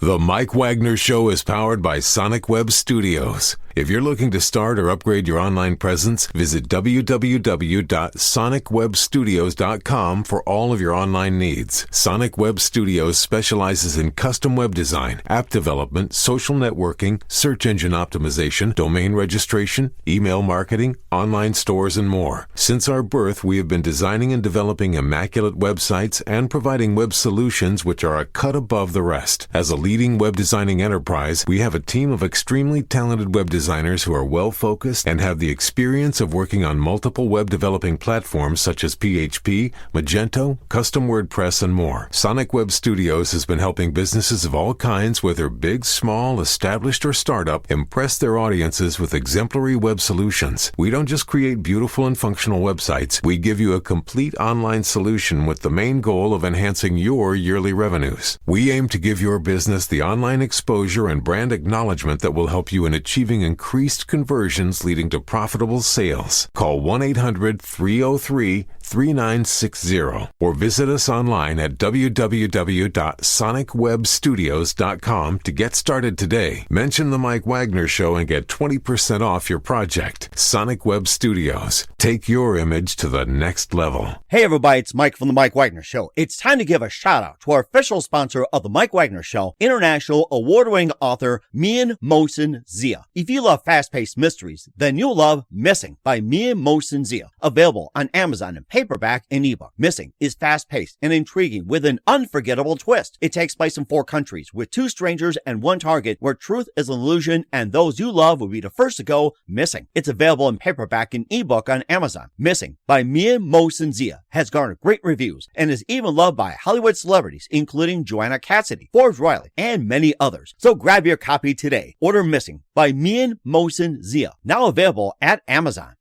The Mike Wagner Show is powered by Sonic Web Studios. If you're looking to start or upgrade your online presence, visit www.sonicwebstudios.com for all of your online needs. Sonic Web Studios specializes in custom web design, app development, social networking, search engine optimization, domain registration, email marketing, online stores, and more. Since our birth, we have been designing and developing immaculate websites and providing web solutions which are a cut above the rest. As a leading web designing enterprise, we have a team of extremely talented web designers who are well-focused and have the experience of working on multiple web developing platforms such as PHP, Magento, custom WordPress, and more. Sonic Web Studios has been helping businesses of all kinds, whether big, small, established, or startup, impress their audiences with exemplary web solutions. We don't just create beautiful and functional websites. We give you a complete online solution with the main goal of enhancing your yearly revenues. We aim to give your business the online exposure and brand acknowledgement that will help you in achieving increased conversions leading to profitable sales. Call 1-800-303-3960 or visit us online at www.sonicwebstudios.com to get started today. Mention the Mike Wagner Show and get 20% off your project. Sonic Web Studios. Take your image to the next level. Hey everybody, it's Mike from the Mike Wagner Show. It's time to give a shout out to our official sponsor of the Mike Wagner Show, international award-winning author Mian Mosen Zia. If you love fast-paced mysteries, then you'll love Missing by Mian Mosen Zia. Available on Amazon in paperback and ebook. Missing is fast-paced and intriguing with an unforgettable twist. It takes place in 4 countries with 2 strangers and 1 target where truth is an illusion and those you love will be the first to go missing. It's available in paperback and ebook on Amazon. Missing by Mian Mosen Zia has garnered great reviews and is even loved by Hollywood celebrities including Joanna Cassidy, Forbes Riley, and many others. So grab your copy today. Order Missing by Mian Mosen Zia, now available at Amazon.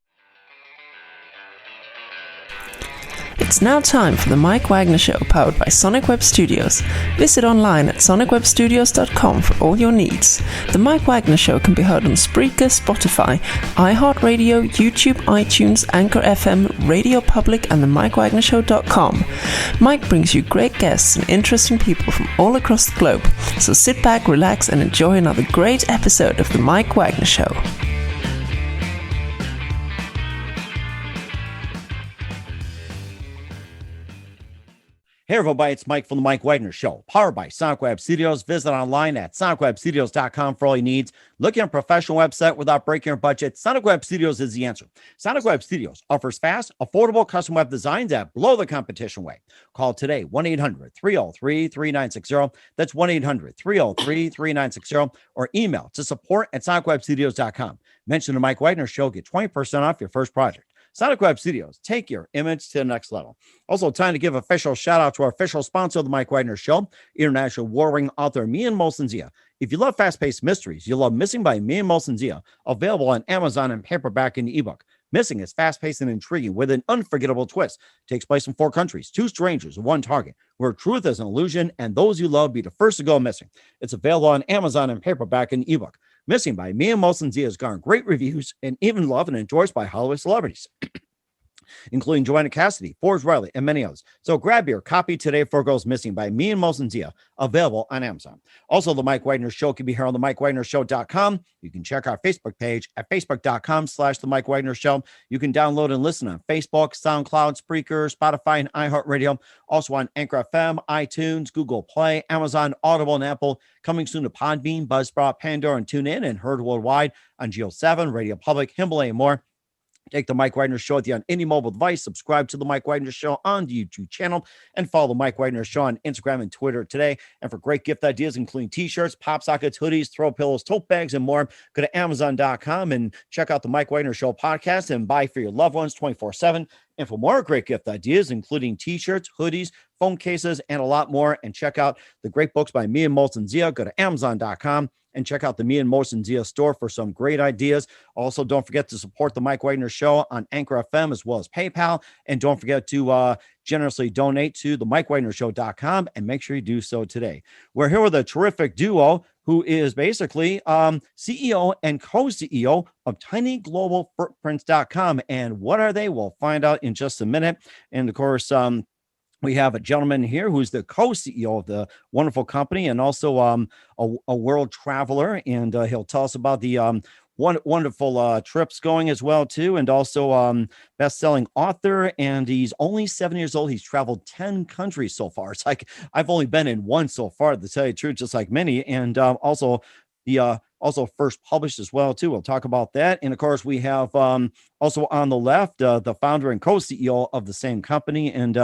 It's now time for the Mike Wagner Show, powered by Sonic Web Studios. Visit online at sonicwebstudios.com for all your needs. The Mike Wagner Show can be heard on Spreaker, Spotify, iHeartradio, YouTube, iTunes, Anchor FM, Radio Public, and the MikeWagnerShow.com. Mike brings you great guests and interesting people from all across the globe. So sit back, relax, and enjoy another great episode of the Mike Wagner Show. Hey everybody, it's Mike from the Mike Wagner Show, powered by Sonic Web Studios. Visit online at sonicwebstudios.com for all your needs. Looking at a professional website without breaking your budget? Sonic Web Studios is the answer. Sonic Web Studios offers fast, affordable custom web designs that blow the competition away. Call today, 1-800-303-3960. That's 1-800-303-3960. Or email to support@sonicwebstudios.com. Mention the Mike Wagner Show, get 20% off your first project. Sonic Web Studios, take your image to the next level. Also, time to give a official shout out to our official sponsor of the Mike Wagner Show, international warring author Mian Mosen Zia. If you love fast-paced mysteries, you'll love Missing by Mian Mosen Zia, available on Amazon in paperback and ebook. Missing is fast-paced and intriguing with an unforgettable twist. Takes place in 4 countries, 2 strangers, 1 target, where truth is an illusion and those you love be the first to go missing. It's available on Amazon in paperback and ebook. Missing by Mian Mosen Zia has garnered great reviews and even loved and endorsed by Hollywood celebrities, including Joanna Cassidy, Forbes Riley, and many others. So grab your copy today for Goes Missing by Mian Mosen Zia, available on Amazon. Also, the Mike Wagner Show can be heard on the MikeWagnerShow.com. You can check our Facebook page at facebook.com/the Mike Wagner Show. You can download and listen on Facebook, SoundCloud, Spreaker, Spotify, and iHeartRadio. Also on Anchor FM, iTunes, Google Play, Amazon, Audible, and Apple. Coming soon to Podbean, Buzzsprout, Pandora, and TuneIn, and heard worldwide on Geo 7, Radio Public, Himalaya, and more. Take the Mike Wagner Show with you on any mobile device. Subscribe to the Mike Wagner Show on the YouTube channel and follow the Mike Wagner Show on Instagram and Twitter today. And for great gift ideas, including t-shirts, pop sockets, hoodies, throw pillows, tote bags, and more, go to Amazon.com and check out the Mike Wagner Show podcast and buy for your loved ones 24/7. And for more great gift ideas, including t-shirts, hoodies, phone cases, and a lot more, and check out the great books by Mian Mosen Zia, go to Amazon.com and check out the Mian Mosen Zia store for some great ideas. Also, don't forget to support the Mike Wagner Show on Anchor FM as well as PayPal. And don't forget to generously donate to the MikeWagnerShow.com and make sure you do so today. We're here with a terrific duo who is basically CEO and co-CEO of tinyglobalfootprints.com. And what are they? We'll find out in just a minute. And of course, we have a gentleman here who's the co-CEO of the wonderful company and also a world traveler, and he'll tell us about the wonderful trips going as well too, and also best-selling author. And he's only 7 years old. He's traveled 10 countries so far. It's like I've only been in one so far, to tell you the truth, just like many. And also the also first published as well too. We'll talk about that. And of course, we have also on the left the founder and co-CEO of the same company, and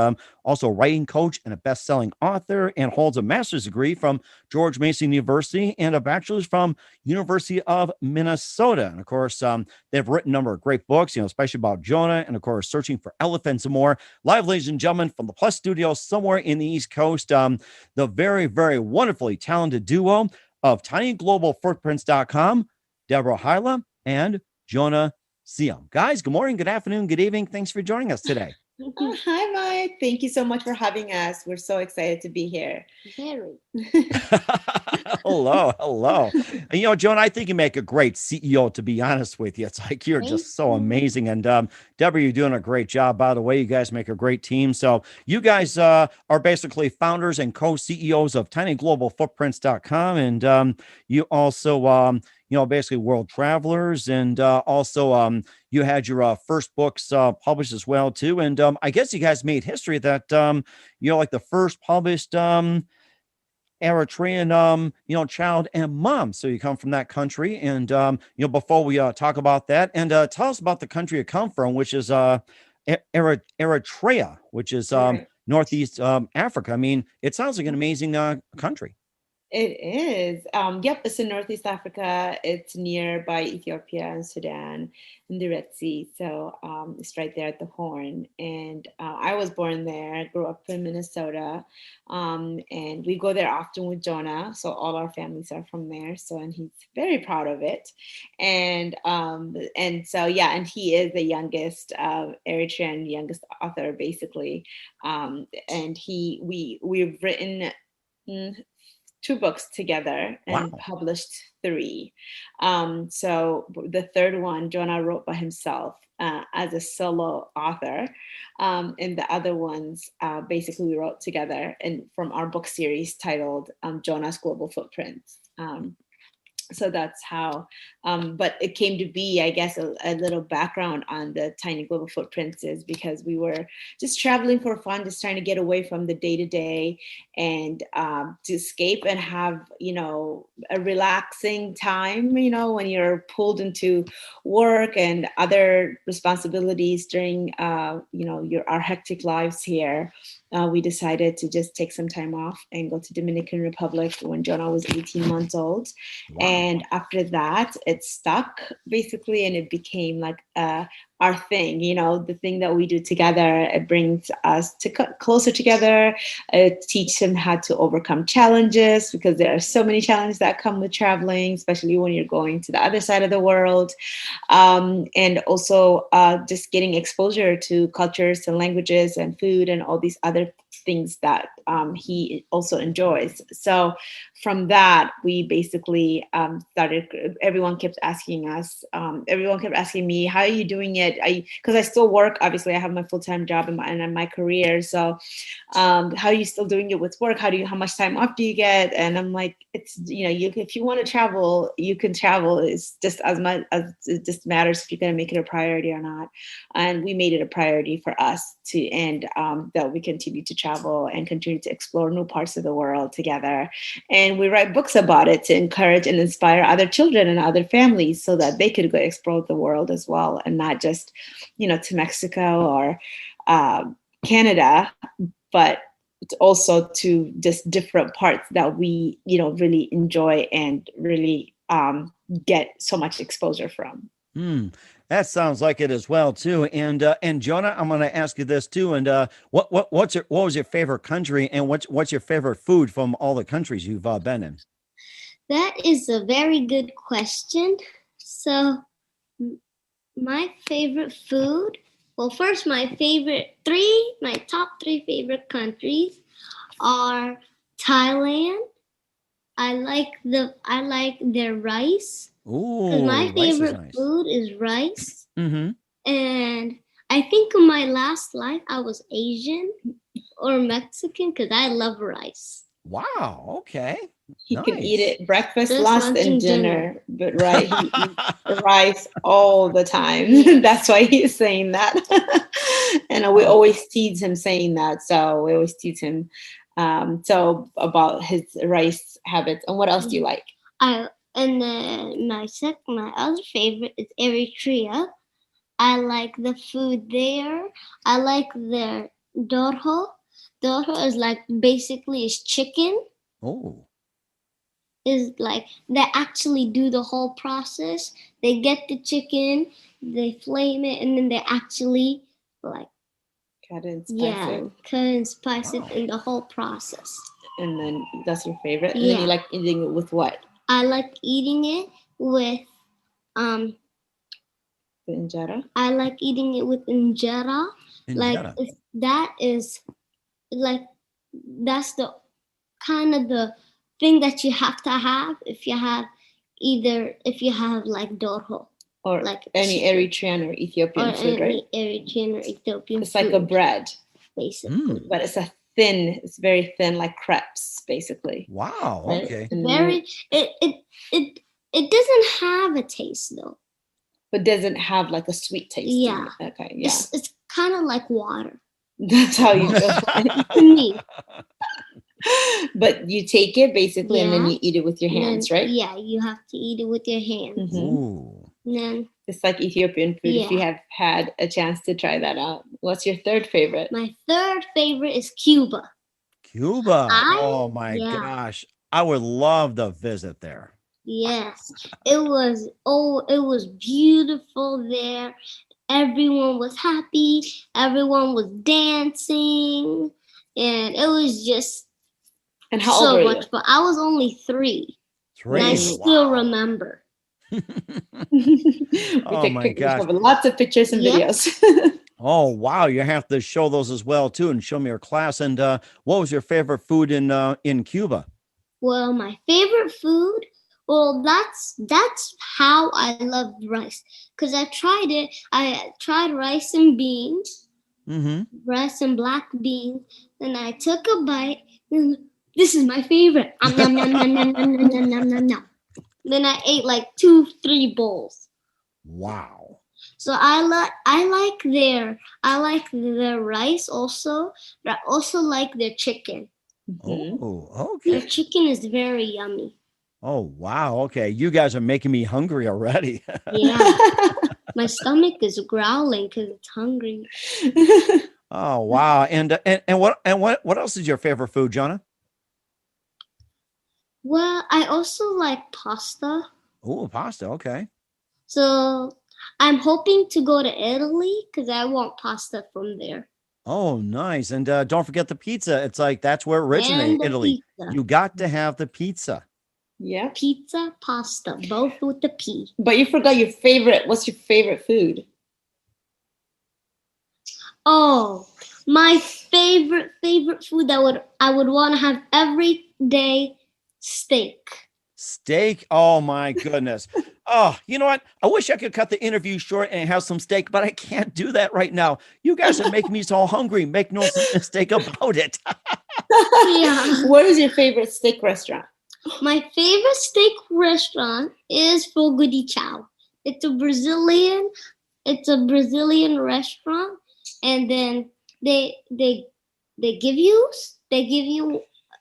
also a writing coach and a best-selling author, and holds a master's degree from George Mason University and a bachelor's from University of Minnesota. And of course, they've written a number of great books, especially about Jonah, and of course, Searching for Elephants and more. Live, ladies and gentlemen, from the Plus Studio somewhere in the East Coast, the very, very wonderfully talented duo of tinyglobalfootprints.com, Deborah Haile and Jonah Seyum. Guys, good morning, good afternoon, good evening. Thanks for joining us today. Oh, hi, Mike. Thank you so much for having us. We're so excited to be here. Very. Hello. And, Jonah, I think you make a great CEO, to be honest with you. It's like you're just so amazing. And Deborah, you're doing a great job, by the way. You guys make a great team. So you guys are basically founders and co-CEOs of tinyglobalfootprints.com. And you also basically world travelers, and also you had your first books published as well too. And I guess you guys made history that like the first published Eritrean child and mom. So you come from that country, and before we talk about that, and tell us about the country you come from, which is Eritrea, which is Northeast Africa. I mean, it sounds like an amazing country. It is. Yep, it's in Northeast Africa. It's nearby Ethiopia and Sudan and the Red Sea. So it's right there at the Horn. And I was born there. I grew up in Minnesota. And we go there often with Jonah. So all our families are from there. So, and he's very proud of it. And so, yeah, and he is the youngest Eritrean, youngest author, basically. And we've written 2 books together and published 3. So the third one, Jonah wrote by himself as a solo author. And the other ones, basically we wrote together and from our book series titled Jonah's Global Footprints. So that's how, but it came to be, I guess, a little background on the Tiny Global Footprints is because we were just traveling for fun, just trying to get away from the day-to-day and to escape and have, a relaxing time, when you're pulled into work and other responsibilities during, our hectic lives here. We decided to just take some time off and go to Dominican Republic when Jonah was 18 months old. Wow. And after that, it stuck basically, and it became like our thing, the thing that we do together. It brings us closer together. It teaches him how to overcome challenges because there are so many challenges that come with traveling, especially when you're going to the other side of the world. And also just getting exposure to cultures and languages and food and all these other things that he also enjoys. So from that, we basically started, everyone kept asking me, how are you doing it? Because I still work, obviously I have my full-time job and my career. So how are you still doing it with work? How much time off do you get? And I'm like, it's, if you want to travel, you can travel. It's just as much as it just matters if you're going to make it a priority or not. And we made it a priority for us and that we continue to travel and continue to explore new parts of the world together. And we write books about it to encourage and inspire other children and other families so that they could go explore the world as well, and not just, to Mexico or Canada, but also to just different parts that we, really enjoy and really get so much exposure from. That sounds like it as well too. And Jonah, I'm going to ask you this too. And what was your favorite country, and what's your favorite food from all the countries you've been in? That is a very good question. So my favorite food, well, first my top 3 favorite countries are Thailand. I like their rice. Ooh, because my favorite food is rice. Mm-hmm. And I think in my last life I was Asian, or Mexican because I love rice. Wow. Okay. He Nice. can eat it breakfast, Just lunch, and dinner. But right, he eats rice all the time. That's why he's saying that. And we always tease him saying that. So we always tease him so about his rice habits. And what else do you like? And then my other favorite is Eritrea. I like the food there. I like their dorho. Dorho is like basically is chicken. Oh. Is like they actually do the whole process. They get the chicken, they flame it, and then they actually like cut and spice it in the whole process. And then that's your favorite. And Yeah. then you like eating it with what? I like eating it with the injera. I like eating it with injera. Like that is like that's the kind of the thing that you have to have if you have like dorho or like any Eritrean or Ethiopian food, right? Eritrean or Ethiopian it's food. Like a bread, basically. But it's very thin, like crepes, basically. Wow. Right? Okay. It doesn't have a taste though. But doesn't have like a sweet taste. Yeah. Okay. Yeah. It's kind of like water. That's how you define it to me. But you take it basically, and then you eat it with your hands, right? Yeah, you have to eat it with your hands. Ooh. And then it's like Ethiopian food. If you have had a chance to try that out. What's your third favorite? My third favorite is Cuba. Cuba. Oh my gosh. I would love to visit there. Yes. It was beautiful there. Everyone was happy. Everyone was dancing. And it was just and how old were you? Fun. I was only 3. And I still remember. Oh my gosh. Lots of pictures and videos. Oh, wow. You have to show those as well, too, and show me your class. And what was your favorite food in Cuba? Well, my favorite food, that's how I love rice. Because I tried it. I tried rice and beans, rice and black beans. And I took a bite. And this is my favorite. Nom, nom, nom, nom, nom, nom, nom, nom, nom. Then I ate like 2-3 bowls. Wow. So I like their rice also. But I also like their chicken. Oh, okay. Their chicken is very yummy. Oh, wow. Okay. You guys are making me hungry already. Yeah. My stomach is growling because it's hungry. Oh, wow. And what else is your favorite food, Jonah? Well, I also like pasta. Oh, pasta. Okay. So I'm hoping to go to Italy because I want pasta from there. Oh, nice. And don't forget the pizza. It's like that's where it originated, Italy. Pizza. You got to have the pizza. Yeah. Pizza, pasta, both with the P. But you forgot your favorite. What's your favorite food? Oh, my favorite food that I would want to have every day. Steak. Oh my goodness. Oh, you know what? I wish I could cut the interview short and have some steak, but I can't do that right now. You guys are making me so hungry. Make no mistake about it. Yeah. What is your favorite steak restaurant? My favorite steak restaurant is Fogo de Chao. It's a Brazilian restaurant, and then they give you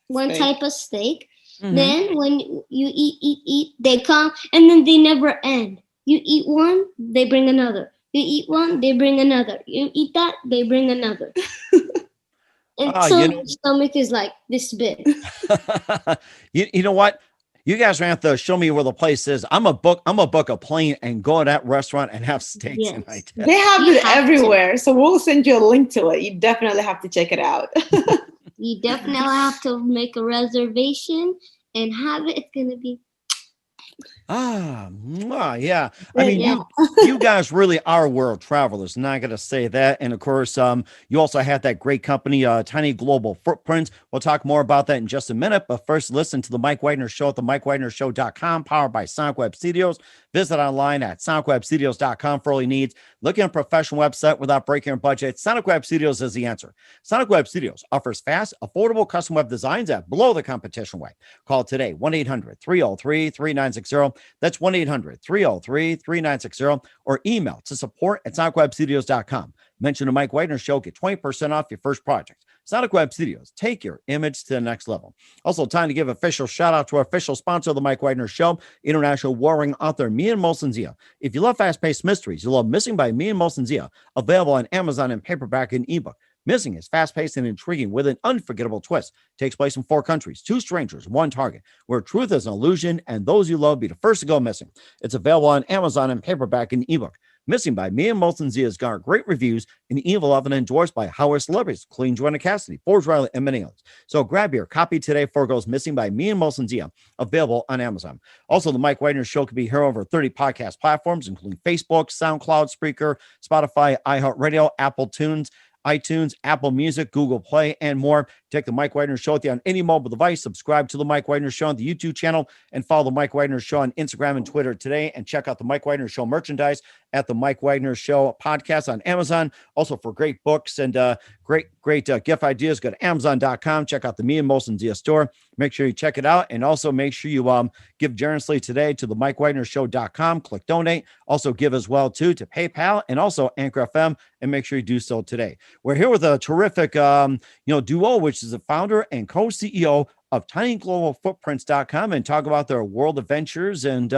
one type of steak. Then when you eat, they come, and then they never end. You eat one, they bring another. You eat one, they bring another. You eat that, they bring another. And my stomach is like this big. You know what? You guys are going to have to show me where the place is. I'm a book a plane and go to that restaurant and have steaks tonight. They have it everywhere. So we'll send you a link to it. You definitely have to check it out. You definitely have to make a reservation and have it. It's going to be Yeah. I mean, Yeah. you guys really are world travelers. Not gonna say that. And of course, you also have that great company, Tiny Global Footprints. We'll talk more about that in just a minute. But first, listen to the Mike Wagner Show at the MikeWagnerShow.com, powered by Sonic Web Studios. Visit online at SonicWebStudios.com for all your needs. Looking at a professional website without breaking your budget? Sonic Web Studios is the answer. Sonic Web Studios offers fast, affordable custom web designs at below the competition rate. Call today, 1-800-303-3960. That's 1-800-303-3960, or email to support@sonicwebstudios.com. Mention the Mike Wagner Show, get 20% off your first project. Sonic Web Studios, take your image to the next level. Also, time to give official shout out to our official sponsor of the Mike Wagner Show, international warring author Mian Molson-Zia. If you love fast-paced mysteries, you'll love Missing by Mian Molson-Zia, available on Amazon in paperback and ebook. Missing is fast-paced and intriguing with an unforgettable twist. Takes place in 4 countries, 2 strangers, 1 target, where truth is an illusion and those you love be the first to go missing. It's available on Amazon in paperback and ebook. Missing by Mian Molson-Zia has garnered great reviews and even often endorsed by Howard celebrities, including Jonah Cassidy, Forbes Riley, and many others. So grab your copy today before it goes missing by Mian Molson-Zia, available on Amazon. Also, the Mike Wagner Show can be heard over 30 podcast platforms, including Facebook, SoundCloud, Spreaker, Spotify, iHeartRadio, Apple iTunes, Apple Music, Google Play, and more. Take the Mike Wagner Show with you on any mobile device. Subscribe to the Mike Wagner Show on the YouTube channel, and follow the Mike Wagner Show on Instagram and Twitter today. And check out the Mike Wagner Show merchandise at the Mike Wagner Show podcast on Amazon. Also, for great books and great gift ideas, go to Amazon.com. Check out the Mian Molson-Zia store. Make sure you check it out, and also make sure you give generously today to the MikeWagnerShow.com. Click donate. Also, give as well to PayPal and also Anchor FM, and make sure you do so today. We're here with a terrific duo, which is the founder and co-CEO of tinyglobalfootprints.com, and talk about their world adventures and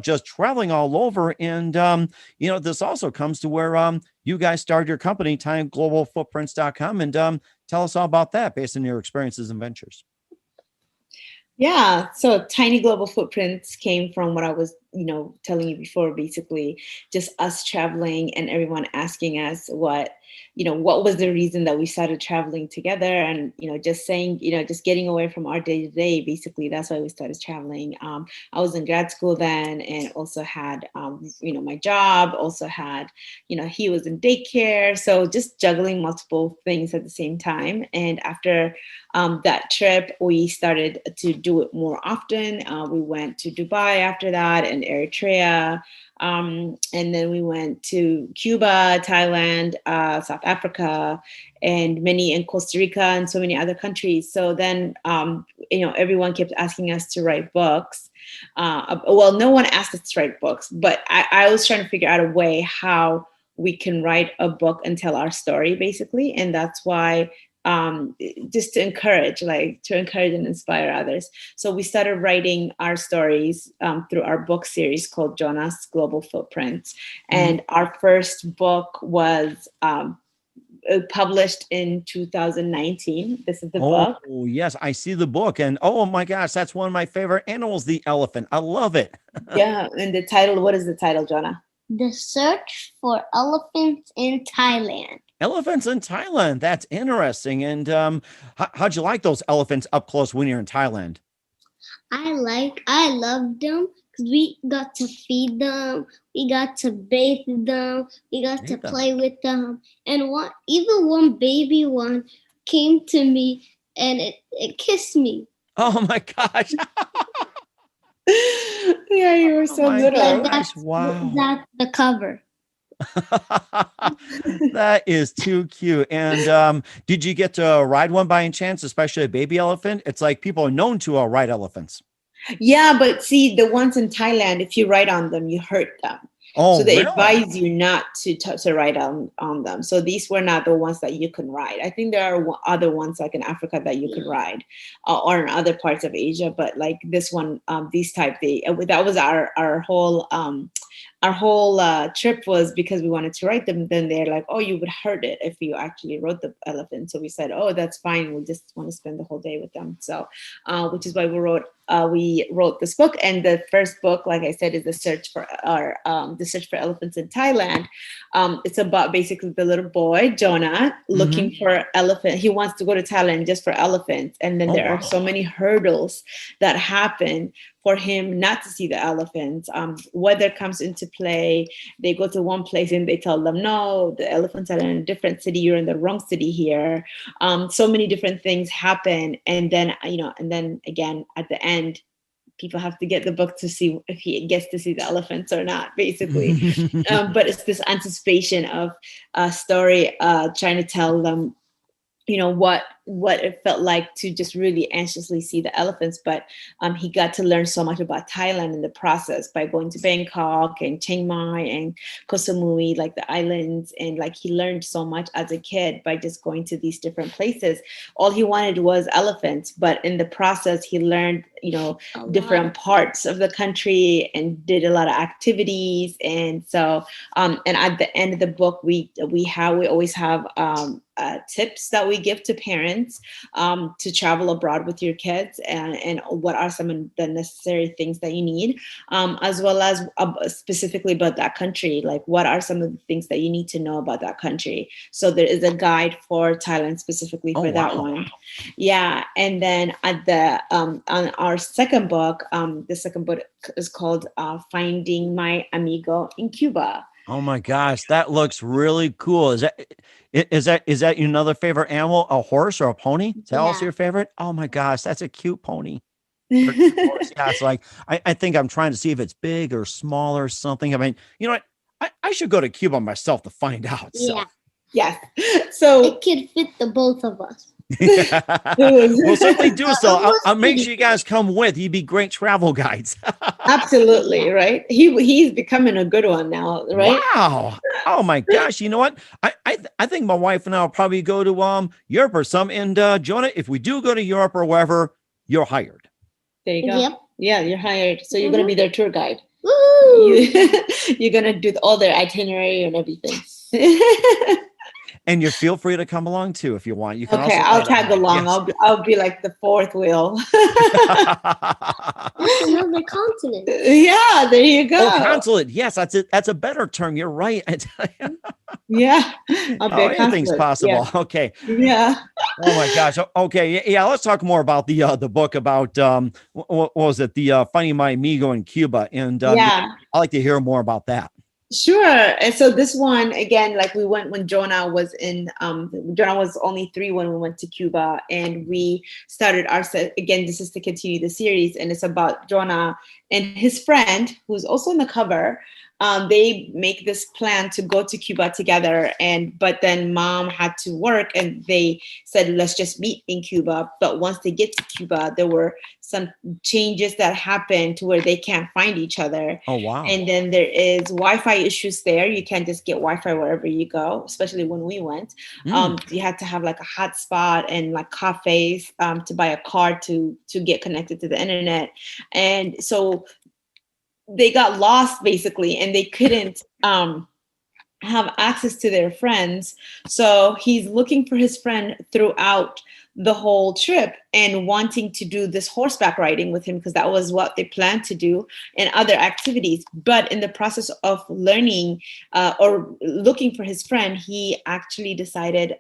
just traveling all over. And this also comes to where you guys started your company, tinyglobalfootprints.com, and tell us all about that based on your experiences and ventures. Yeah, so Tiny Global Footprints came from what I was, telling you before, basically just us traveling and everyone asking us what was the reason that we started traveling together, and, just saying, just getting away from our day to day, basically, that's why we started traveling. I was in grad school then, and also had, my job, also had, he was in daycare. So just juggling multiple things at the same time. And after that trip, we started to do it more often. We went to Dubai after that, and Eritrea. And then we went to Cuba, Thailand, South Africa, and Costa Rica, and so many other countries. So then, everyone kept asking us to write books. Well, no one asked us to write books, but I was trying to figure out a way how we can write a book and tell our story, basically. And that's why just to encourage and inspire others. So we started writing our stories through our book series called Jonah's Global Footprints. And our first book was published in 2019. This is the book. Oh, yes. I see the book. And oh my gosh, that's one of my favorite animals, the elephant. I love it. Yeah. And the title, what is the title, Jonah? The Search for Elephants in Thailand. Elephants in Thailand. That's interesting. And how'd you like those elephants up close when you're in Thailand? I loved them because we got to feed them, we got to bathe them, we got to play with them. And even one baby one came to me and it kissed me. Oh my gosh. Yeah, you were so little. Wow. That's the cover. That is too cute. And did you get to ride one by any chance, especially a baby elephant? It's like people are known to ride elephants. Yeah, but see, the ones in Thailand, if you ride on them, you hurt them. Oh, so they really? advise you not to ride on them. So these were not the ones that you can ride. I think there are other ones like in Africa that you can ride, or in other parts of Asia. But like this one, these type, that was our whole trip was because we wanted to ride them. Then they're like, oh, you would hurt it if you actually rode the elephant. So we said, oh, that's fine. We just want to spend the whole day with them. So, which is why we wrote we wrote this book. And the first book, like I said, is the search for elephants in Thailand. It's about basically the little boy Jonah looking for elephant. He wants to go to Thailand just for elephants, and then there are so many hurdles that happen for him not to see the elephants. Weather comes into play. They go to one place and they tell them, no, the elephants are in a different city. You're in the wrong city here. So many different things happen. And then, again, at the end, people have to get the book to see if he gets to see the elephants or not, basically. But it's this anticipation of a story trying to tell them, what it felt like to just really anxiously see the elephants. But he got to learn so much about Thailand in the process by going to Bangkok and Chiang Mai and Koh Samui, like the islands. And like he learned so much as a kid by just going to these different places. All he wanted was elephants. But in the process, he learned, different parts of the country and did a lot of activities. And so, and at the end of the book, we always have tips that we give to parents to travel abroad with your kids, and what are some of the necessary things that you need, as well as specifically about that country, like what are some of the things that you need to know about that country. So there is a guide for Thailand specifically for that one. Yeah. And then at the on our second book, the second book is called Finding My Amigo in Cuba. Oh my gosh, that looks really cool. Is that another favorite animal? A horse or a pony? Is that also your favorite? Oh my gosh, that's a cute pony. Yeah, it's like I think I'm trying to see if it's big or small or something. I mean, I should go to Cuba myself to find out. Yeah. So. Yes. So it could fit the both of us. We'll certainly do so. I'll make sure you guys come with. You'd be great travel guides. Absolutely, right? He's becoming a good one now, right? Wow. Oh my gosh. You know what? I think my wife and I will probably go to Europe or some. And Jonah, if we do go to Europe or wherever, you're hired. There you go. Yep. Yeah, you're hired. So you're going to be their tour guide. Woo! You're going to do all their itinerary and everything. And you feel free to come along too if you want. You can okay, I'll tag along. Yes. I'll be like the fourth wheel. That's another continent. Yeah, there you go. Oh, consulate. Yes, that's a better term. You're right. Yeah. Anything's possible. Yeah. Okay. Yeah. Oh my gosh. Okay. Yeah. Let's talk more about the book about what was it? The Finding My Amigo in Cuba. And I'd like to hear more about that. Sure. And so this one, again, like we went when Jonah was Jonah was only 3 when we went to Cuba, and we started again, this is to continue the series, and it's about Jonah and his friend, who's also in the cover. They make this plan to go to Cuba together, but then mom had to work, and they said, let's just meet in Cuba. But once they get to Cuba, there were some changes that happened to where they can't find each other. Oh, wow. And then there is Wi-Fi issues there. You can't just get Wi-Fi wherever you go, especially when we went. You had to have like a hotspot and like cafes to buy a card to get connected to the internet. And so they got lost basically, and they couldn't have access to their friends. So he's looking for his friend throughout the whole trip and wanting to do this horseback riding with him, because that was what they planned to do, and other activities. But in the process of learning or looking for his friend, he actually decided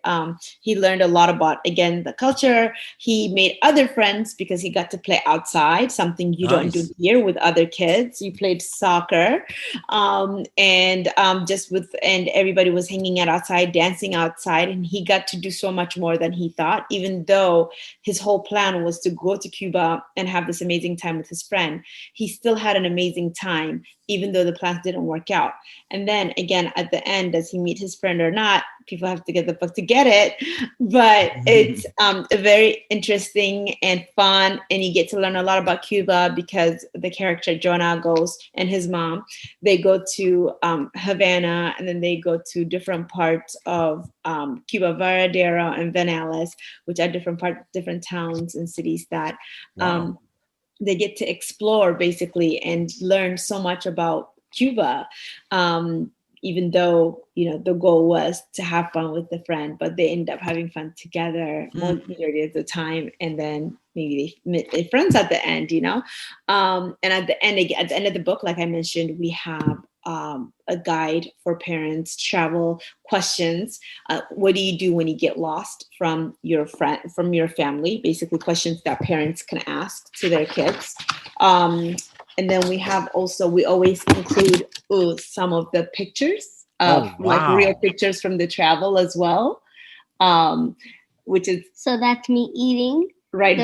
he learned a lot about, again, the culture. He made other friends because he got to play outside, something you don't do here with other kids. You played soccer, and everybody was hanging out outside, dancing outside, and he got to do so much more than he thought, even though his whole plan was to go to Cuba and have this amazing time with his friend. He still had an amazing time, even though the plans didn't work out. And then again, at the end, does he meet his friend or not? People have to get the book to get it. But it's very interesting and fun. And you get to learn a lot about Cuba, because the character Jonah goes, and his mom, they go to Havana, and then they go to different parts of Cuba, Varadero and Vanales, which are different towns and cities that they get to explore basically and learn so much about Cuba. even though, the goal was to have fun with the friend, but they end up having fun together majority of the time. And then maybe they meet their friends at the end, and at the end of the book, like I mentioned, we have a guide for parents, travel questions. What do you do when you get lost from your family? Basically questions that parents can ask to their kids. And then we always include some of the pictures, like real pictures from the travel as well, which is. So that's me eating. Right,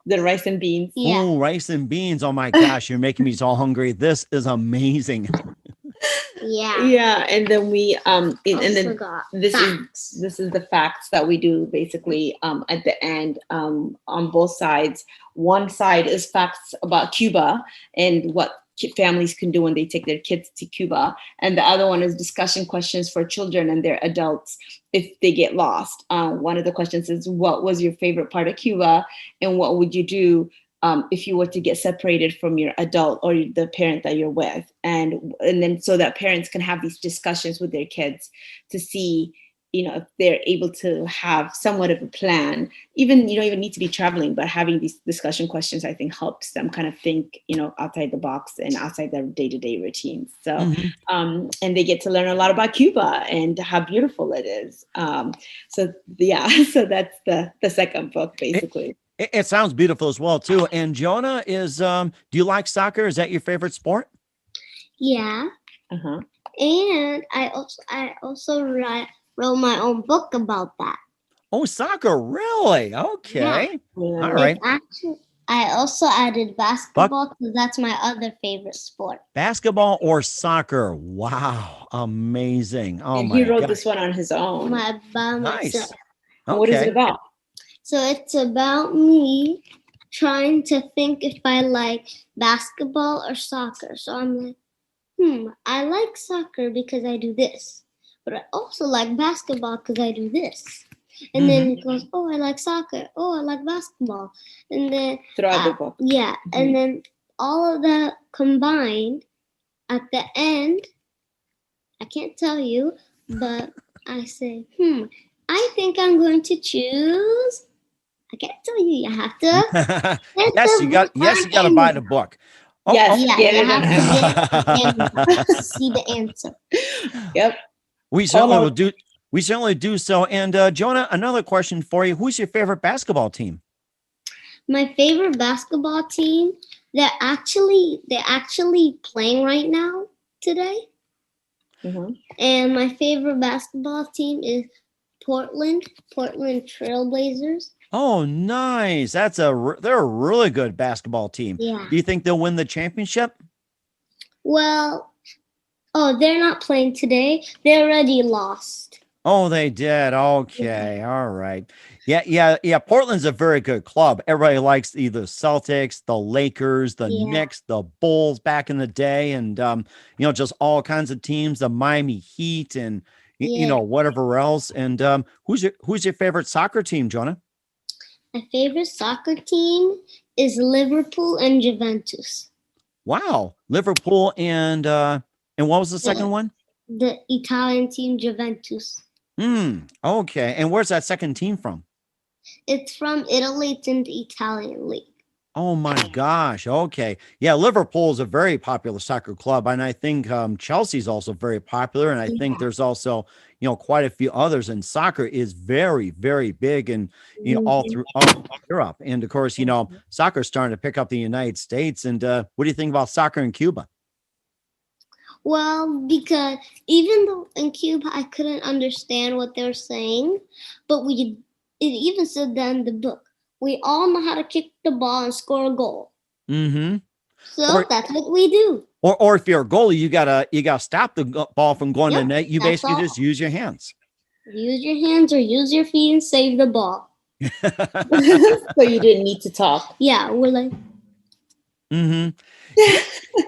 the rice and beans. Yeah. Oh, rice and beans. Oh my gosh, you're making me so hungry. This is amazing. Yeah. And then we this is the facts that we do basically at the end on both sides. One side is facts about Cuba and what families can do when they take their kids to Cuba, and the other one is discussion questions for children and their adults if they get lost. One of the questions is, what was your favorite part of Cuba, and what would you do if you were to get separated from your adult or the parent that you're with, and then so that parents can have these discussions with their kids to see, if they're able to have somewhat of a plan. Even you don't even need to be traveling, but having these discussion questions, I think, helps them kind of think, outside the box and outside their day-to-day routines. So, and they get to learn a lot about Cuba and how beautiful it is. So that's the second book, basically. It sounds beautiful as well, too. And Jonah is, do you like soccer? Is that your favorite sport? Yeah. And I also wrote my own book about that. Oh, soccer, really? Okay. Yeah. All right. I also added basketball because that's my other favorite sport. Basketball or soccer? Wow, amazing! Oh and my! He wrote this one on his own. Nice. Okay. What is it about? So it's about me trying to think if I like basketball or soccer. So I'm like, I like soccer because I do this. But I also like basketball because I do this. And then it goes, I like soccer. I like basketball. And then throughout the book. Yeah. And then all of that combined at the end, I can't tell you, but I say, I think I'm going to choose. I can't tell you. You have to. Yes, you got to buy the book. Oh, yes, you have to see the answer. Yep. We certainly will do. We certainly do so. And Jonah, another question for you: who's your favorite basketball team? My favorite basketball team. They're actually playing right now today. And my favorite basketball team is Portland Trailblazers. Oh, nice! They're a really good basketball team. Yeah. Do you think they'll win the championship? Well, they're not playing today. They already lost. Oh, they did. Okay. All right. Yeah. Portland's a very good club. Everybody likes either Celtics, the Lakers, the Knicks, the Bulls back in the day, and just all kinds of teams, the Miami Heat, and whatever else. And who's your favorite soccer team, Jonah? My favorite soccer team is Liverpool and Juventus. Wow, Liverpool and what was the second one? The Italian team, Juventus. Okay. And where's that second team from? It's from Italy. It's in the Italian league. Oh my gosh. Okay. Yeah, Liverpool is a very popular soccer club, and I think Chelsea's also very popular, and I think there's also quite a few others. And soccer is very, very big, and all through Europe. And of course, soccer is starting to pick up the United States. And what do you think about soccer in Cuba? Well, because even though in Cuba I couldn't understand what they were saying, but it even said that in the book. We all know how to kick the ball and score a goal. So that's what we do. Or if you're a goalie, you gotta stop the ball from going to the net. You basically just use your hands. Use your hands or use your feet and save the ball. So you didn't need to talk. Yeah, we're like.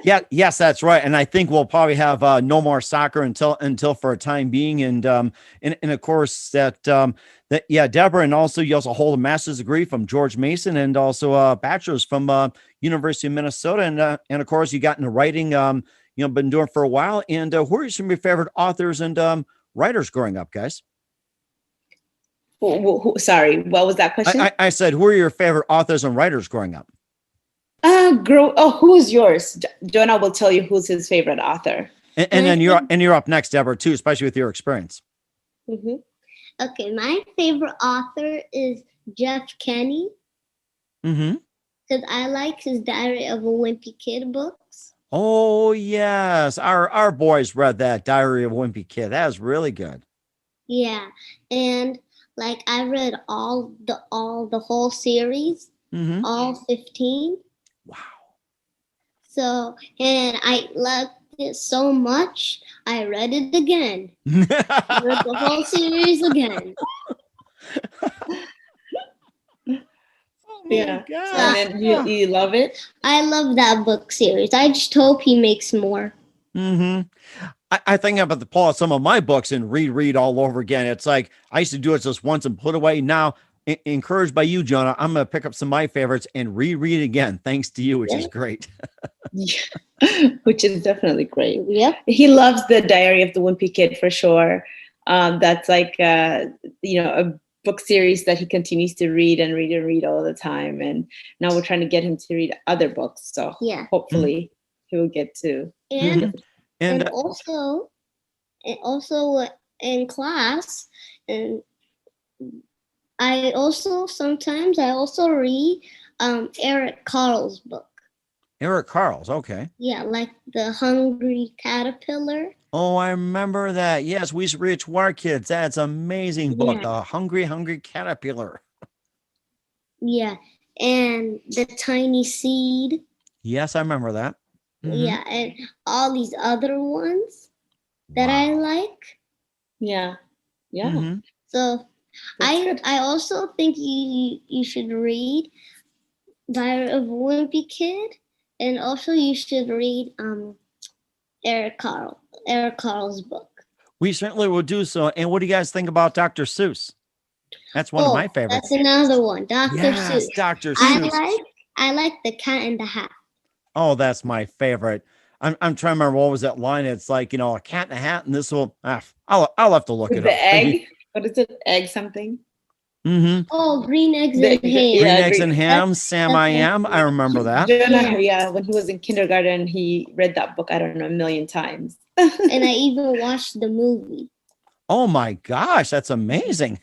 Yes, that's right. And I think we'll probably have no more soccer until for a time being. And of course that Deborah, and also you also hold a master's degree from George Mason and also a bachelor's from University of Minnesota. And of course you got into writing, been doing for a while. And who are some of your favorite authors and writers growing up, guys? Sorry, what was that question? I said, who are your favorite authors and writers growing up? Who's yours? Jonah will tell you who's his favorite author. And then you're up next, Deborah, too, especially with your experience. Mm-hmm. Okay, my favorite author is Jeff Kenny. Mm-hmm. Because I like his Diary of a Wimpy Kid books. Oh yes, our boys read that Diary of a Wimpy Kid. That was really good. Yeah, and like I read all the whole series, all 15. Wow. So, and I loved it so much, I read it again. I read the whole series again. Yeah. And then you love it? I love that book series. I just hope he makes more. Mm-hmm. I think I'm about to pull out some of my books and reread all over again. It's like I used to do it just once and put away. Now, encouraged by you, Jonah, I'm going to pick up some of my favorites and reread again, thanks to you, which is great. Yeah. Which is definitely great. Yeah. He loves the Diary of the Wimpy Kid for sure. That's like, a book series that he continues to read and read all the time. And now we're trying to get him to read other books. So hopefully he will get to. And also in class, and I also sometimes read Eric Carle's book. Eric Carle's, okay. Yeah, like The Hungry Caterpillar. Oh, I remember that. Yes, we used to read it to our kids. That's an amazing book, The Hungry Caterpillar. Yeah, and The Tiny Seed. Yes, I remember that. Mm-hmm. Yeah, and all these other ones that I like. Yeah. Yeah. Mm-hmm. So I also think you should read Diary of a Wimpy Kid, and also you should read Eric Carle's book. We certainly will do so. And what do you guys think about Dr. Seuss? That's one of my favorites. That's another one, Dr. Seuss. Dr. Seuss. I like The Cat in the Hat. Oh, that's my favorite. I'm trying to remember what was that line. It's like, a cat in a hat, and this will. I'll have to look it up. The egg. What is it? Egg something. Mm-hmm. Oh, Green Eggs and Ham. Green Eggs and Ham. Sam I Am. I remember that. Jonah, when he was in kindergarten, he read that book. I don't know, 1,000,000 times. And I even watched the movie. Oh my gosh, that's amazing.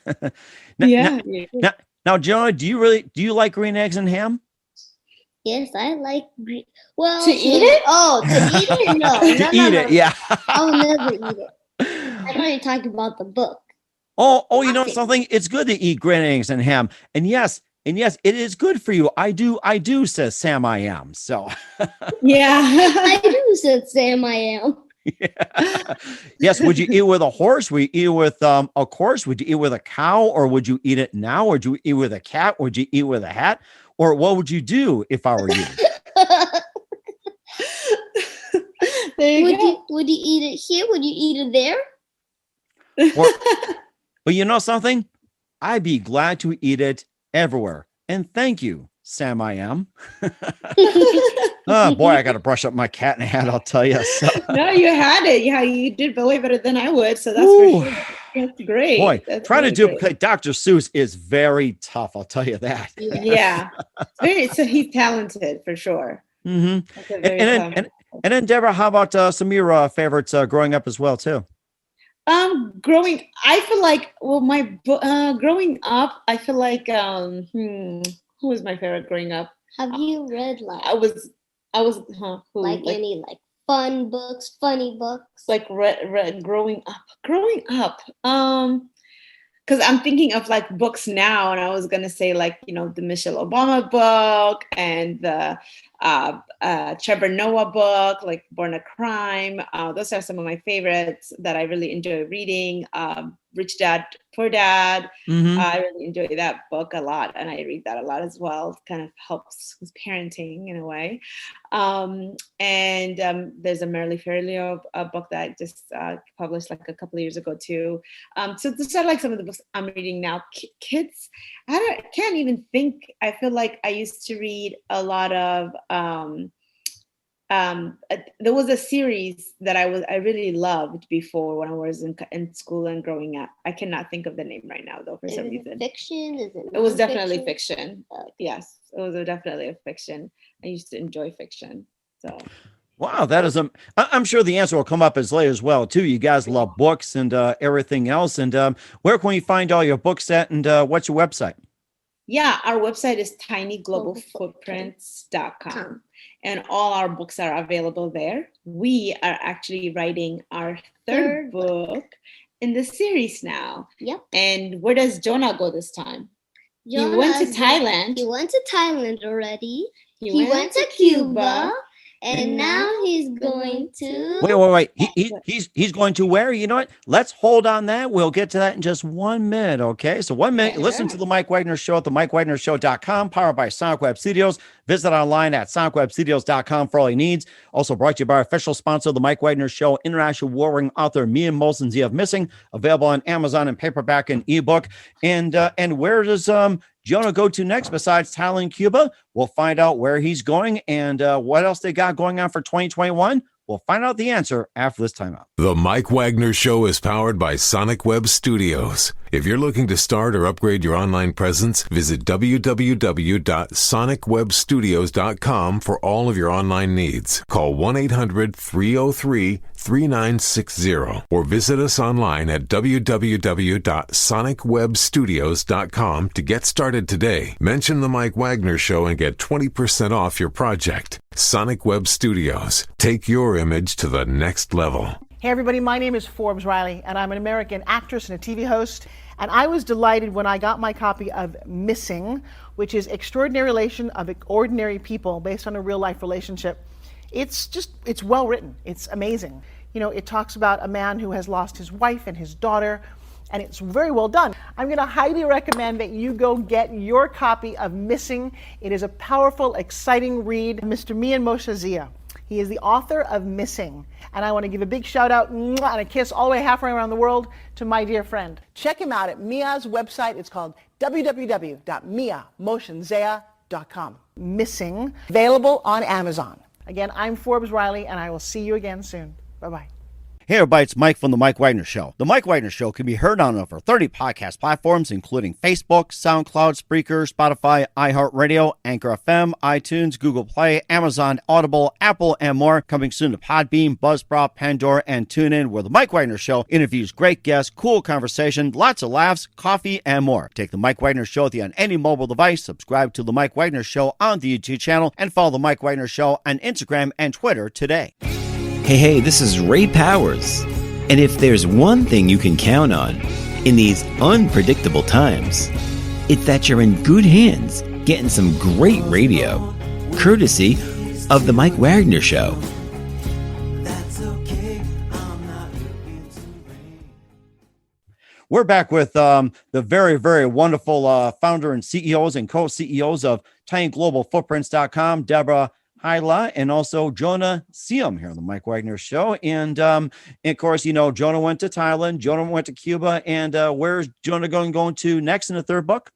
Now, Jonah, do you like Green Eggs and Ham? Yes, I like green. Well, to eat it? Oh, to eat it? No. To eat it, yeah. I'll never eat it. I thought you talked about the book. Oh, you know something? It's good to eat green eggs and ham. And yes, it is good for you. I do, says Sam I Am. So yeah. I do, said Sam I Am. Yeah. Yes, would you eat with a horse? Would you eat with a horse? Would you eat with a cow? Or would you eat it now? Or would you eat with a cat? Would you eat with a hat? Or what would you do if I were you? Would you eat it here? Would you eat it there? But you know something? I'd be glad to eat it everywhere. And thank you, Sam I Am. Oh boy, I got to brush up my cat in a hat, I'll tell you. So. No, you had it. Yeah, you did way better than I would. So that's for sure. That's great. Boy, that's trying really to do Dr. Seuss is very tough, I'll tell you that. Yeah. So he's talented for sure. Mm-hmm. And then Deborah, how about some of your favorites growing up as well too? I feel like, growing up, I feel like, who was my favorite growing up? Have you read any fun books, funny books? Like read growing up. Because I'm thinking of like books now, and I was gonna say like, the Michelle Obama book and the Trevor Noah book, like Born a Crime. Those are some of my favorites that I really enjoy reading. Rich Dad, Poor Dad. Mm-hmm. I really enjoy that book a lot, and I read that a lot as well. It kind of helps with parenting in a way. And there's a Merrily Fairly book that I just published like a couple of years ago too. So these are like some of the books I'm reading now. Kids, can't even think. I feel like I used to read a lot of there was a series that I really loved before when I was in school and growing up. I cannot think of the name right now though for some reason. Fiction? Is it was definitely fiction. Yes, it was definitely a fiction. I used to enjoy fiction. So wow, that is I'm sure the answer will come up as late as well too. You guys love books and everything else. And where can we find all your books at? And what's your website? Yeah, our website is tinyglobalfootprints.com. And all our books are available there. We are actually writing our third book in the series now. Yep. And where does Jonah go this time? Jonah he went to Thailand. He went to Thailand already. He went to Cuba. And now he's going to... Wait. He's going to where? You know what? Let's hold on that. We'll get to that in just 1 minute, okay? So 1 minute. Listen to the Mike Wagner Show at the MikeWagnerShow.com, powered by Sonic Web Studios. Visit online at sonicwebstudios.com for all your needs. Also brought to you by our official sponsor, the Mike Wagner Show, international warring author Mia Molson's of Missing, available on Amazon in paperback and ebook. And where does Jonah go to next besides Thailand, Cuba? We'll find out where he's going and what else they got going on for 2021. We'll find out the answer after this time out. The Mike Wagner Show is powered by Sonic Web Studios. If you're looking to start or upgrade your online presence, visit www.sonicwebstudios.com for all of your online needs. Call 1-800-303-3960 or visit us online at www.sonicwebstudios.com to get started today. Mention the Mike Wagner Show and get 20% off your project. Sonic Web Studios. Take your image to the next level. Hey everybody, my name is Forbes Riley and I'm an American actress and a TV host, and I was delighted when I got my copy of Missing, which is Extraordinary Relation of Ordinary People based on a real life relationship. It's well written. It's amazing. You know, it talks about a man who has lost his wife and his daughter, and it's very well done. I'm going to highly recommend that you go get your copy of Missing. It is a powerful, exciting read. Mr. Mian Moshe Zia. He is the author of Missing. And I want to give a big shout out and a kiss all the way halfway around the world to my dear friend. Check him out at Mia's website. It's called www.miamotionzea.com. Missing, available on Amazon. Again, I'm Forbes Riley, and I will see you again soon. Bye-bye. Hey everybody, it's Mike from The Mike Wagner Show. The Mike Wagner Show can be heard on over 30 podcast platforms, including Facebook, SoundCloud, Spreaker, Spotify, iHeartRadio, Anchor FM, iTunes, Google Play, Amazon, Audible, Apple, and more. Coming soon to Podbean, Buzzsprout, Pandora, and TuneIn, where The Mike Wagner Show interviews great guests, cool conversation, lots of laughs, coffee, and more. Take The Mike Wagner Show with you on any mobile device. Subscribe to The Mike Wagner Show on the YouTube channel, and follow The Mike Wagner Show on Instagram and Twitter today. Hey, this is Ray Powers. And if there's one thing you can count on in these unpredictable times, it's that you're in good hands getting some great radio, courtesy of The Mike Wagner Show. We're back with the very, very wonderful founder and CEOs and co-CEOs of tinyglobalfootprints.com, Deborah, Haile, and also jonahseyum here on the Mike Wagner Show. And of course, you know, Jonah went to Thailand, Jonah went to Cuba, and where's Jonah going to next in the third book?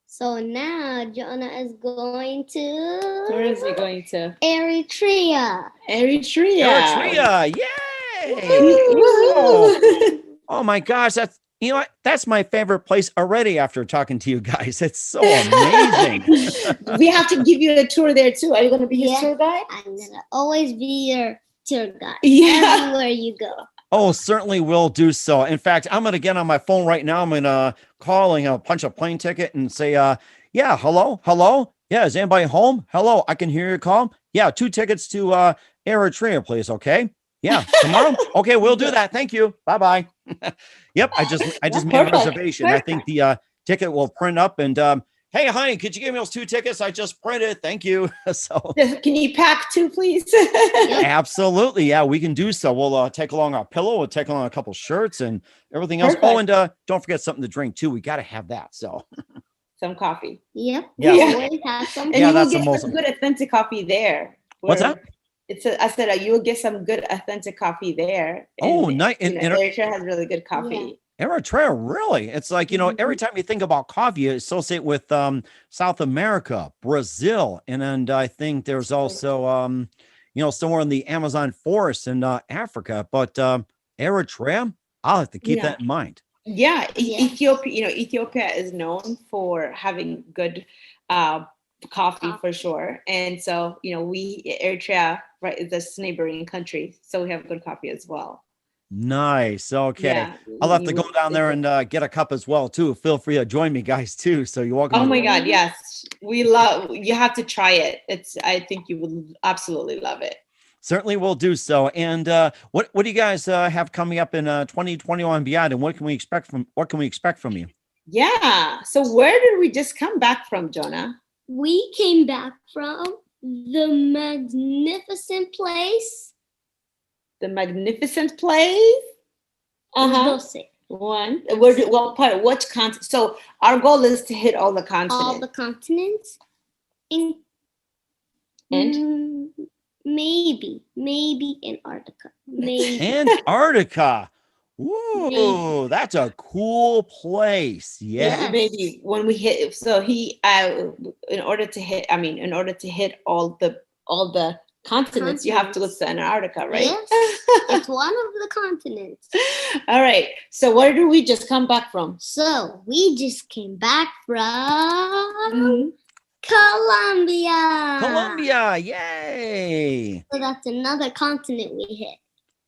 So now Jonah is going to... Where is he going to? Eritrea. Eritrea, yay! Oh my gosh, that's, you know what? That's my favorite place already after talking to you guys. It's so amazing. We have to give you a tour there too. Are you going to be his tour guide? I'm going to always be your tour guide. Yeah. Everywhere you go. Oh, certainly will do so. In fact, I'm going to get on my phone right now. I'm going to call and punch a plane ticket and say, yeah, hello. Yeah, is anybody home? Hello, I can hear your call. Yeah, 2 tickets to Eritrea, please. Okay. Yeah, tomorrow. Okay, we'll do that. Thank you. Bye-bye. Yep, I just made a reservation. Perfect. I think the ticket will print up. And hey, honey, could you give me those 2 tickets I just printed? Thank you. So can you pack 2, please? Absolutely. Yeah, we can do so. We'll take along our pillow. We'll take along a couple shirts and everything else. Perfect. Oh, and don't forget something to drink too. We got to have that. So some coffee. Yep. Yeah. Always have some. And you will get some good authentic coffee there. What's that? I said you will get some good authentic coffee there. Oh, nice. Eritrea has really good coffee. Eritrea, really? It's like, every time you think about coffee, you associate with South America, Brazil, and I think there's also somewhere in the Amazon forest in Africa. But Eritrea, I'll have to keep that in mind. Yeah, Yeah. Ethiopia. Ethiopia is known for having good coffee for sure, and so Eritrea, right, is this neighboring country, so we have good coffee as well. Nice. Okay. Yeah, I'll have to go down there and get a cup as well too. Feel free to join me, guys, too. So you're welcome. Oh my God, yes, you have to try it. I think you will absolutely love it. Certainly will do so. And what do you guys have coming up in 2021 beyond, and what can we expect from you? Yeah. So where did we just come back from, Jonah? We came back from the magnificent place. The magnificent place. Dose. One. What part? Which continent? So our goal is to hit all the continents. All the continents. And maybe Antarctica. Maybe. Antarctica. Whoa, that's a cool place. Yeah. Maybe when we hit. So in order to hit all the continents, you have to go to Antarctica, right? Yes, it's one of the continents. All right. So where did we just come back from? So we just came back from Colombia. Colombia, yay! So that's another continent we hit.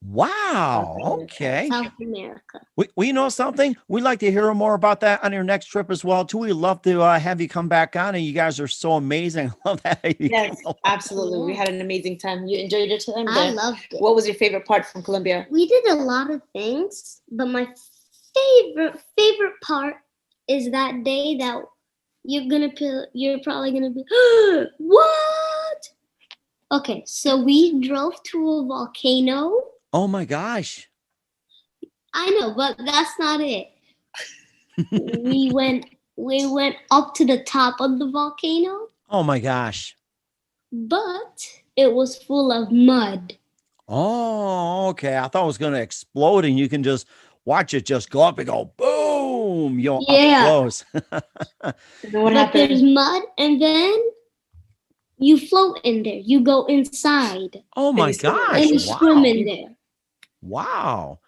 Wow. Okay. South America. We know something. We'd like to hear more about that on your next trip as well, too. We'd love to have you come back on, and you guys are so amazing. I love that. Yes, absolutely. We had an amazing time. You enjoyed your time there? I loved it. What was your favorite part from Colombia? We did a lot of things, but my favorite part is that day that you're probably gonna be what? Okay, so we drove to a volcano. Oh my gosh. I know, but that's not it. we went up to the top of the volcano. Oh my gosh. But it was full of mud. Oh, okay. I thought it was going to explode and you can just watch it just go up and go boom. Up close. What but happened? There's mud, and then you float in there. You go inside. Oh my gosh. And you swim in there. Wow.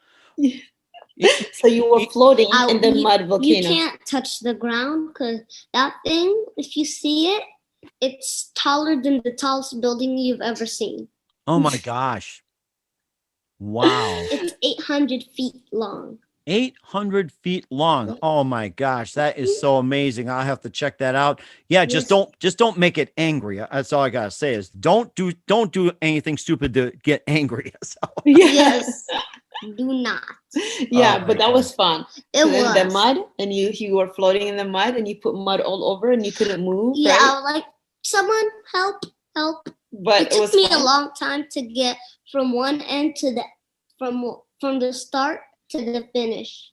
So you were floating in the mud volcano. You can't touch the ground because that thing, if you see it, it's taller than the tallest building you've ever seen. Oh my gosh. Wow. It's 800 feet long. 800 feet long. Oh my gosh, that is so amazing. I'll have to check that out. Yeah, just don't make it angry. That's all I gotta say is don't do anything stupid to get angry. So. Yes, do not. Yeah, but that was fun. It was the mud, and you were floating in the mud, and you put mud all over, and you couldn't move. Yeah, right? I was like, someone help. But it took me fun. a long time to get from one end to from the start to the finish.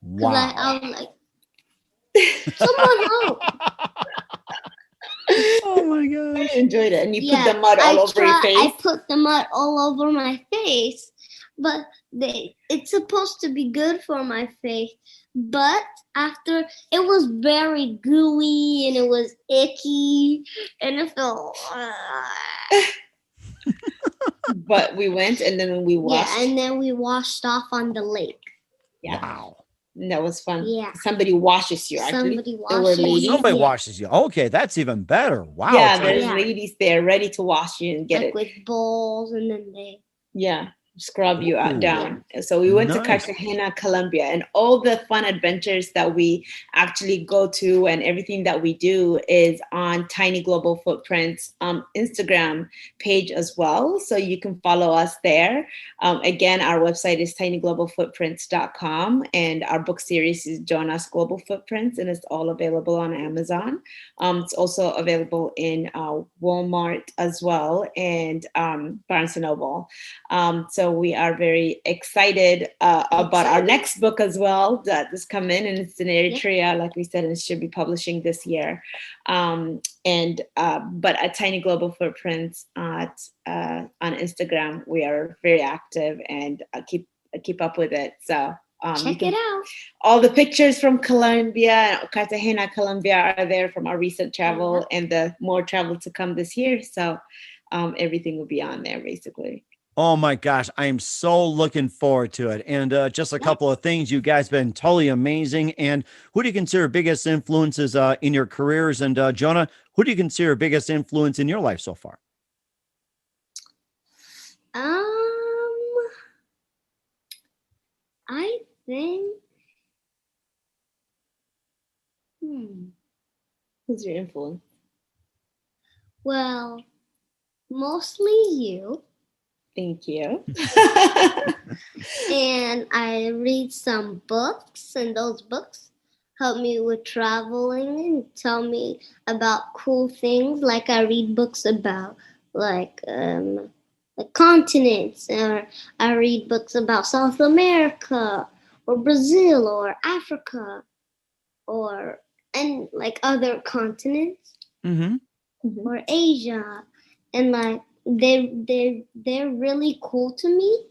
Wow. I was like, someone help. Oh my gosh. I enjoyed it. And you put the mud all over your face. I put the mud all over my face, but it's supposed to be good for my face. But after, it was very gooey and it was icky and it felt... But we went and then we washed. Yeah, and then we washed off on the lake. Yeah. Wow. And that was fun. Yeah. Somebody washes you, actually. Somebody washes you. Okay, that's even better. Wow. Yeah, there's ladies there ready to wash you and get it. With bowls, and then they... Yeah. Scrub you down. So we went to Cartagena, Colombia, and all the fun adventures that we actually go to and everything that we do is on Tiny Global Footprints Instagram page as well. So you can follow us there. Again, our website is tinyglobalfootprints.com, and our book series is Jonah's Global Footprints, and it's all available on Amazon. It's also available in Walmart as well, and Barnes & Noble. So we are very excited about our next book as well that is coming, and it's in Eritrea, like we said, and it should be publishing this year. But at Tiny Global Footprints on Instagram, we are very active and keep up with it. So Check it out. All the pictures from Colombia, Cartagena, Colombia are there from our recent travel and the more travel to come this year. So everything will be on there basically. Oh my gosh, I am so looking forward to it. And just a couple of things, you guys been totally amazing. And who do you consider biggest influences in your careers? And Jonah, who do you consider biggest influence in your life so far? I think. Who's your influence? Well, mostly you. Thank you. And I read some books, and those books help me with traveling and tell me about cool things. Like I read books about the continents, or I read books about South America or Brazil or Africa and like other continents or Asia, and like they're really cool to me.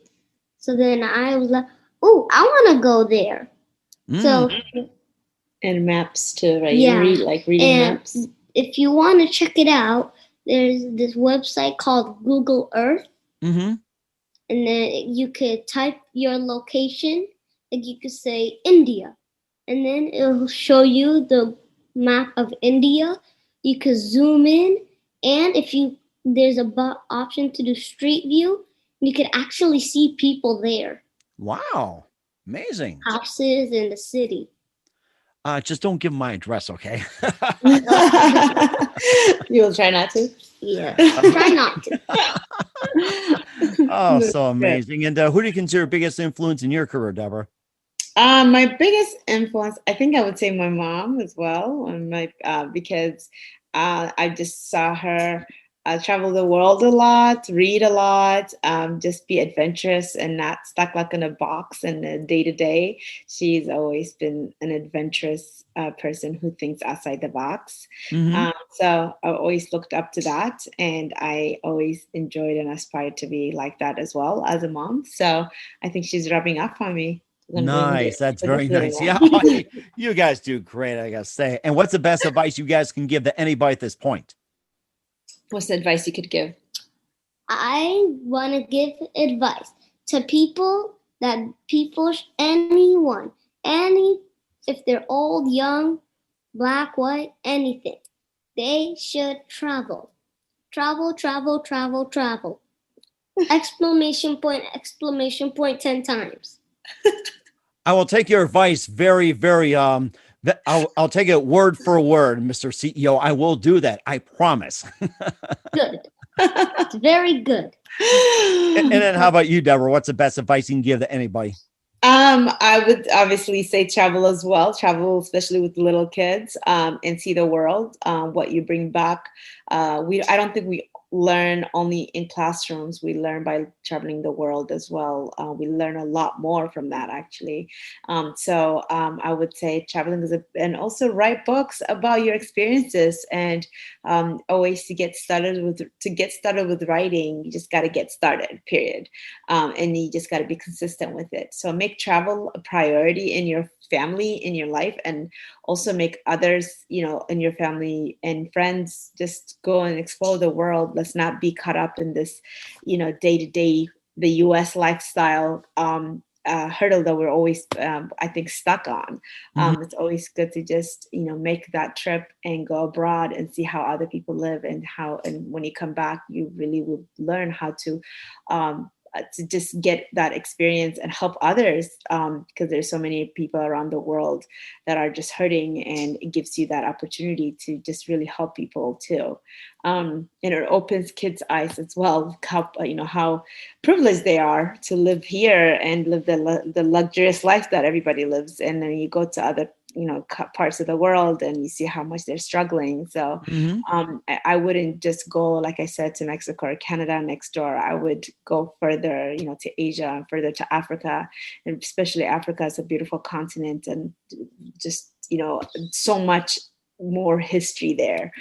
So then I was like, oh, I want to go there. So and maps too, right? Yeah. You read reading maps. If you want to check it out, there's this website called Google Earth. And then you could type your location, like you could say India, and then it'll show you the map of India. You could zoom in, and there's a option to do street view, you could actually see people there. Wow, amazing. Houses in the city. Just don't give them my address, okay? You will try not to? Yeah, try not to. Oh, so amazing. And who do you consider biggest influence in your career, Deborah? My biggest influence, I think I would say my mom as well, because I just saw her travel the world a lot, read a lot, just be adventurous and not stuck like in a box and a day-to-day. She's always been an adventurous person who thinks outside the box. So I always looked up to that, and I always enjoyed and aspired to be like that as well as a mom. So I think she's rubbing off on me. Nice. That's very nice. Yeah, you guys do great, I gotta say. And what's the best advice you guys can give to anybody at this point? What's the advice you could give? I want to give advice to anyone, if they're old, young, black, white, anything, they should travel. Travel, travel, travel, travel. Exclamation point, 10 times. I will take your advice very, very, I'll take it word for word, Mr. CEO. I will do that. I promise. Good. It's very good. And then how about you, Deborah? What's the best advice you can give to anybody? I would obviously say travel as well. Travel, especially with little kids, and see the world. What you bring back. I don't think we learn only in classrooms. We learn by traveling the world as well. We learn a lot more from that, actually. So I would say traveling and also write books about your experiences, and always to get started with writing, you just got to get started, period. And you just got to be consistent with it. So make travel a priority in your family, in your life, and also make others, in your family and friends, just go and explore the world. Let's not be caught up in this, day-to-day, the US lifestyle hurdle that we're always, I think, stuck on. It's always good to just, make that trip and go abroad and see how other people live, and when you come back, you really will learn how to just get that experience and help others, because there's so many people around the world that are just hurting, and it gives you that opportunity to just really help people too. And it opens kids' eyes as well, how privileged they are to live here and live the luxurious life that everybody lives. And then you go to other parts of the world and you see how much they're struggling. So I wouldn't just go, like I said, to Mexico or Canada next door. I would go further, to Asia and further to Africa, and especially Africa is a beautiful continent, and just, so much more history there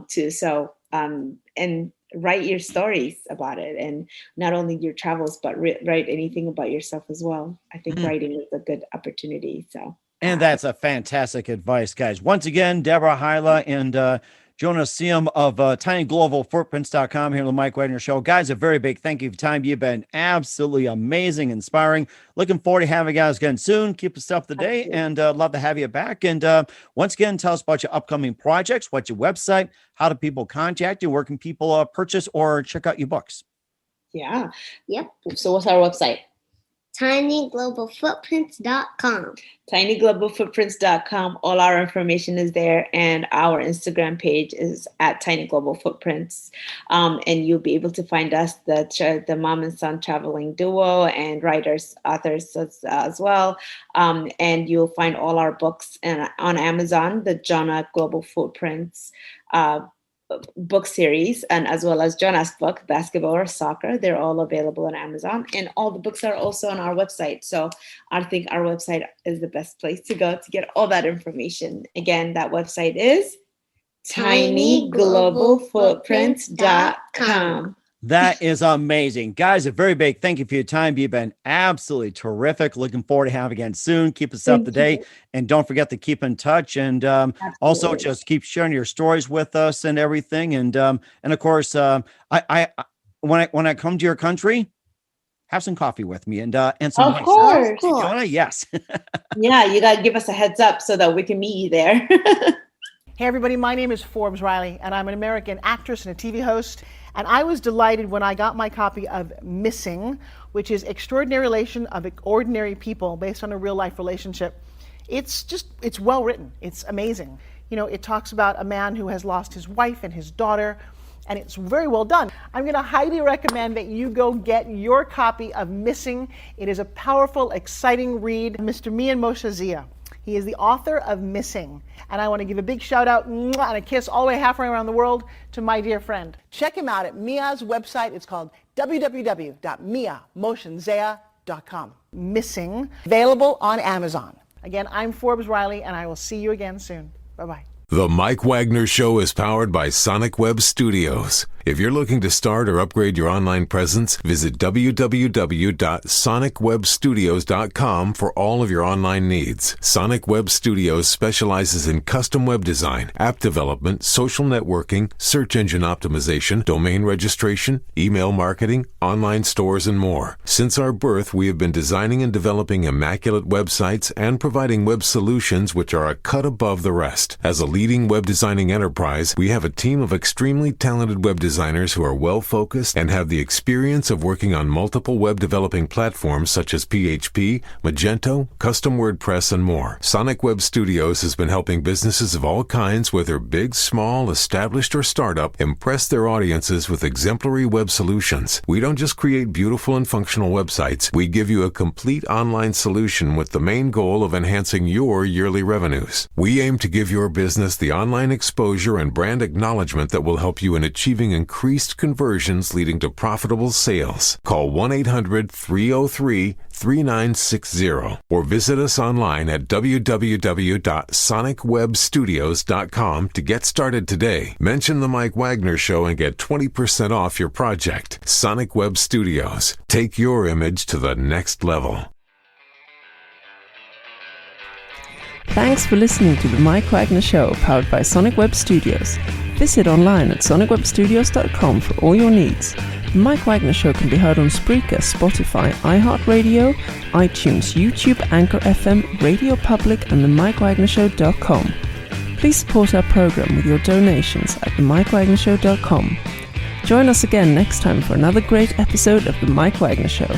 too. So, and write your stories about it, and not only your travels, but write anything about yourself as well. I think writing is a good opportunity. So, and that's a fantastic advice, guys. Once again, Deborah Haile and Jonah Seyum of tinyglobalfootprints.com here on the Mike Wagner Show. Guys, a very big thank you for your time. You've been absolutely amazing, inspiring. Looking forward to having you guys again soon. Keep us up to date, and love to have you back. And once again, tell us about your upcoming projects, what's your website, how do people contact you, where can people purchase or check out your books? Yeah. Yep. So what's our website? tinyglobalfootprints.com. tinyglobalfootprints.com. All our information is there, and our Instagram page is at tinyglobalfootprints. And you'll be able to find us, the mom and son traveling duo, and authors as well. And you'll find all our books on Amazon, the Jonah Global Footprints book series, and as well as Jonah's book, Basketball or Soccer. They're all available on Amazon, and all the books are also on our website. So I think our website is the best place to go to get all that information. Again, that website is tinyglobalfootprints.com. That is amazing. Guys, a very big thank you for your time. You've been absolutely terrific. Looking forward to having you again soon. Keep us up to date. And don't forget to keep in touch. And also just keep sharing your stories with us and everything. And of course, when I come to your country, have some coffee with me and some of course. Jonah, yes. Yeah, you got to give us a heads up so that we can meet you there. Hey everybody, my name is Forbes Riley, and I'm an American actress and a TV host. And I was delighted when I got my copy of Missing, which is Extraordinary Relation of Ordinary People based on a real life relationship. It's well written. It's amazing. You know, it talks about a man who has lost his wife and his daughter, and it's very well done. I'm going to highly recommend that you go get your copy of Missing. It is a powerful, exciting read. Mr. Mian Moshe Zia. He is the author of Missing. And I want to give a big shout out and a kiss all the way halfway around the world to my dear friend. Check him out at Mia's website. It's called www.miamotionsea.com. Missing, available on Amazon. Again, I'm Forbes Riley, and I will see you again soon. Bye-bye. The Mike Wagner Show is powered by Sonic Web Studios. If you're looking to start or upgrade your online presence, visit www.sonicwebstudios.com for all of your online needs. Sonic Web Studios specializes in custom web design, app development, social networking, search engine optimization, domain registration, email marketing, online stores, and more. Since our birth, we have been designing and developing immaculate websites and providing web solutions which are a cut above the rest. As a leading web designing enterprise, we have a team of extremely talented web designers who are well-focused and have the experience of working on multiple web developing platforms such as PHP, Magento, custom WordPress, and more. Sonic Web Studios has been helping businesses of all kinds, whether big, small, established, or startup, impress their audiences with exemplary web solutions. We don't just create beautiful and functional websites. We give you a complete online solution with the main goal of enhancing your yearly revenues. We aim to give your business the online exposure and brand acknowledgement that will help you in achieving increased conversions leading to profitable sales. Call 1-800-303-3960 or visit us online at www.sonicwebstudios.com to get started today. Mention the Mike Wagner Show and get 20% off your project. Sonic Web Studios. Take your image to the next level. Thanks for listening to the Mike Wagner Show, powered by Sonic Web Studios. Visit online at sonicwebstudios.com for all your needs. The Mike Wagner Show can be heard on Spreaker, Spotify, iHeartradio, iTunes, YouTube, Anchor FM, Radio Public, and themikewagnershow.com. Please support our program with your donations at themikewagnershow.com. Join us again next time for another great episode of The Mike Wagner Show.